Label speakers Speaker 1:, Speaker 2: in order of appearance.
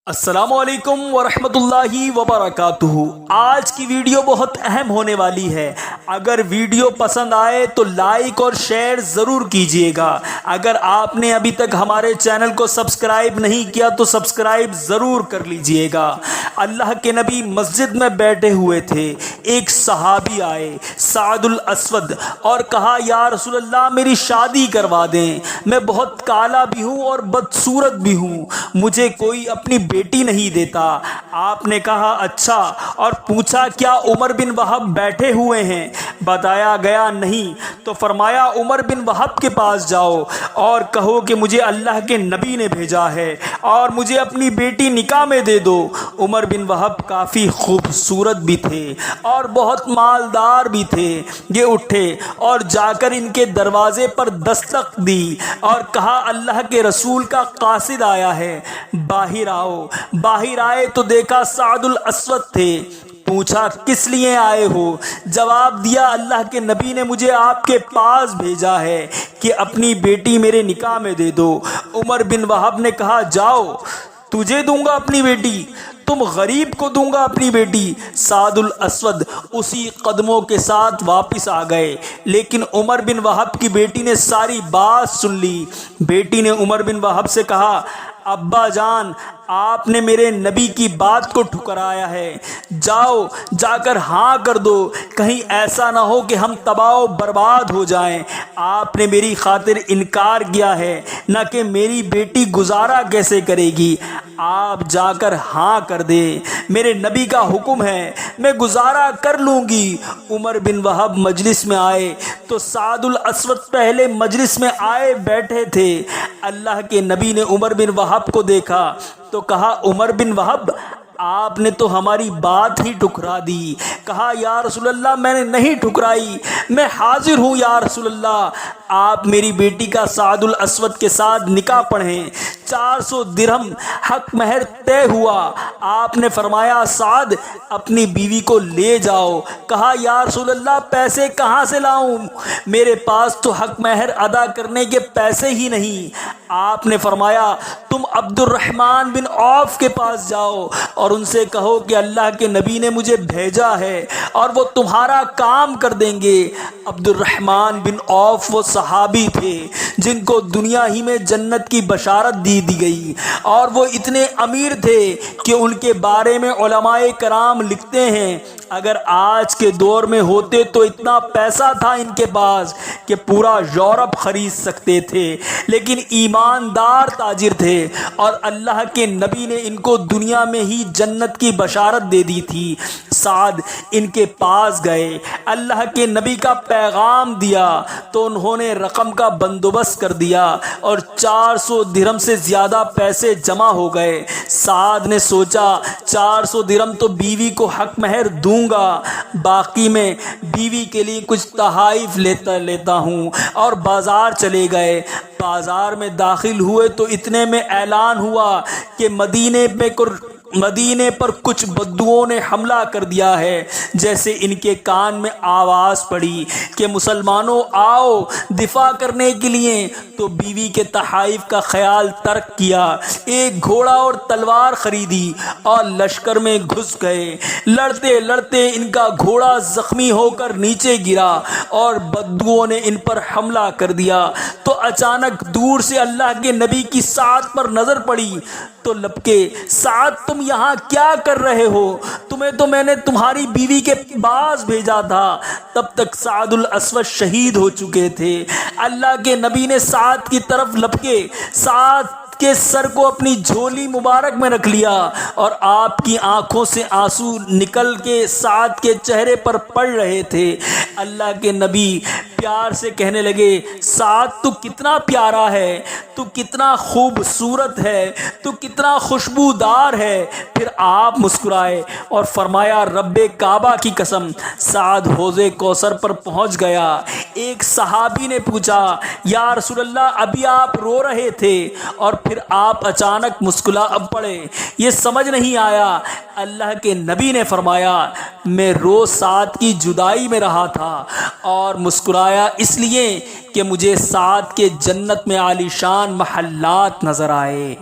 Speaker 1: السلام علیکم ورحمۃ اللہ وبرکاتہ۔ آج کی ویڈیو بہت اہم ہونے والی ہے۔ اگر ویڈیو پسند آئے تو لائک اور شیئر ضرور کیجیے گا۔ اگر آپ نے ابھی تک ہمارے چینل کو سبسکرائب نہیں کیا تو سبسکرائب ضرور کر لیجیے گا۔ اللہ کے نبی مسجد میں بیٹھے ہوئے تھے، ایک صحابی آئے سعد الاسود اور کہا یا رسول اللہ میری شادی کروا دیں، میں بہت کالا بھی ہوں اور بدصورت بھی ہوں، مجھے کوئی اپنی بیٹی نہیں دیتا۔ آپ نے کہا اچھا، اور پوچھا کیا عمر بن وہب بیٹھے ہوئے ہیں؟ بتایا گیا نہیں، تو فرمایا عمر بن وہب کے پاس جاؤ اور کہو کہ مجھے اللہ کے نبی نے بھیجا ہے اور مجھے اپنی بیٹی نکاح میں دے دو۔ عمر بن وہب کافی خوبصورت بھی تھے اور بہت مالدار بھی تھے۔ یہ اٹھے اور جا کر ان کے دروازے پر دستک دی اور کہا اللہ کے رسول کا قاصد آیا ہے، باہر آؤ۔ باہر آئے تو دیکھا سعد الاسود تھے۔ پوچھا کس لیے آئے ہو؟ جواب دیا اللہ کے نبی نے مجھے آپ کے پاس بھیجا ہے کہ اپنی بیٹی میرے نکاح میں دے دو۔ عمر بن وہب نے کہا جاؤ، تجھے دوں گا اپنی بیٹی، تم غریب کو دوں گا اپنی بیٹی؟ سعد الاسود اسی قدموں کے ساتھ واپس آ گئے، لیکن عمر بن وہب کی بیٹی نے ساری بات سن لی۔ بیٹی نے عمر بن وہب سے کہا ابا جان، آپ نے میرے نبی کی بات کو ٹھکرایا ہے، جاؤ جا کر ہاں کر دو، کہیں ایسا نہ ہو کہ ہم تباہ و برباد ہو جائیں۔ آپ نے میری خاطر انکار کیا ہے، نہ کہ میری بیٹی گزارا کیسے کرے گی۔ آپ جا کر ہاں کر دے، میرے نبی کا حکم ہے، میں گزارا کر لوں گی۔ عمر بن وہب مجلس میں آئے تو سعد الاسود پہلے مجلس میں آئے بیٹھے تھے۔ اللہ کے نبی نے عمر بن وہب کو دیکھا تو کہا عمر بن وہب، آپ نے تو ہماری بات ہی ٹھکرا دی۔ کہا یا رسول اللہ میں نے نہیں ٹھکرائی، میں حاضر ہوں یا رسول اللہ، آپ میری بیٹی کا سعد الاسود کے ساتھ نکاح پڑھیں۔ 400 درہم حق مہر طے ہوا۔ آپ نے فرمایا سعد اپنی بیوی کو لے جاؤ۔ کہا یا رسول اللہ پیسے کہاں سے لاؤں؟ میرے پاس تو حق مہر ادا کرنے کے پیسے ہی نہیں۔ آپ نے فرمایا تم عبد الرحمن بن عوف کے پاس جاؤ اور ان سے کہو کہ اللہ کے نبی نے مجھے بھیجا ہے اور وہ تمہارا کام کر دیں گے۔ عبد الرحمن بن عوف وہ صحابی تھے جن کو دنیا ہی میں جنت کی بشارت دی گئی، اور وہ اتنے امیر تھے کہ ان کے بارے میں علماء کرام لکھتے ہیں اگر آج کے دور میں ہوتے تو اتنا پیسہ تھا ان کے پاس کہ پورا یورپ خرید سکتے تھے، لیکن ایماندار تاجر تھے اور اللہ کے نبی نے ان کو دنیا میں ہی جنت کی بشارت دے دی تھی۔ سعد ان کے پاس گئے، اللہ کے نبی کا پیغام دیا تو انہوں نے رقم کا بندوبست کر دیا اور 400 درہم سے زیادہ پیسے جمع ہو گئے۔ سعد نے سوچا 400 درہم تو بیوی کو حق مہر دوں گا، باقی میں بیوی کے لیے کچھ تحائف لیتا ہوں، اور بازار چلے گئے۔ بازار میں داخل ہوئے تو اتنے میں اعلان ہوا کہ مدینے پر کچھ بدوؤں نے حملہ کر دیا ہے۔ جیسے ان کے کان میں آواز پڑی کہ مسلمانوں آؤ دفاع کرنے کے لیے، تو بیوی کے تحائف کا خیال ترک کیا، ایک گھوڑا اور تلوار خریدی اور لشکر میں گھس گئے۔ لڑتے لڑتے ان کا گھوڑا زخمی ہو کر نیچے گرا اور بدوؤں نے ان پر حملہ کر دیا۔ تو اچانک دور سے اللہ کے نبی کی سعد پر نظر پڑی تو لپکے سعد تم یہاں کیا کر رہے ہو؟ تمہیں تو میں نے تمہاری بیوی کے پاس بھیجا تھا۔ تب تک سعد الاسود شہید ہو چکے تھے۔ اللہ کے نبی نے سعد کی طرف لپکے سعد کے سر کو اپنی جھولی مبارک میں رکھ لیا اور آپ کی آنکھوں سے آنسو نکل کے سعد کے چہرے پر پڑ رہے تھے۔ اللہ کے نبی پیار سے کہنے لگے سعد تو کتنا پیارا ہے، تو کتنا خوبصورت ہے، تو کتنا خوشبودار ہے۔ پھر آپ مسکرائے اور فرمایا رب کعبہ کی قسم، سعد حوض کوثر پر پہنچ گیا۔ ایک صحابی نے پوچھا یا رسول اللہ ابھی آپ رو رہے تھے اور پھر آپ اچانک مسکرا پڑے، یہ سمجھ نہیں آیا۔ اللہ کے نبی نے فرمایا میں روز سعد کی جدائی میں رہا تھا اور مسکرایا اس لیے کہ مجھے سعد کے جنت میں عالیشان محلات نظر آئے۔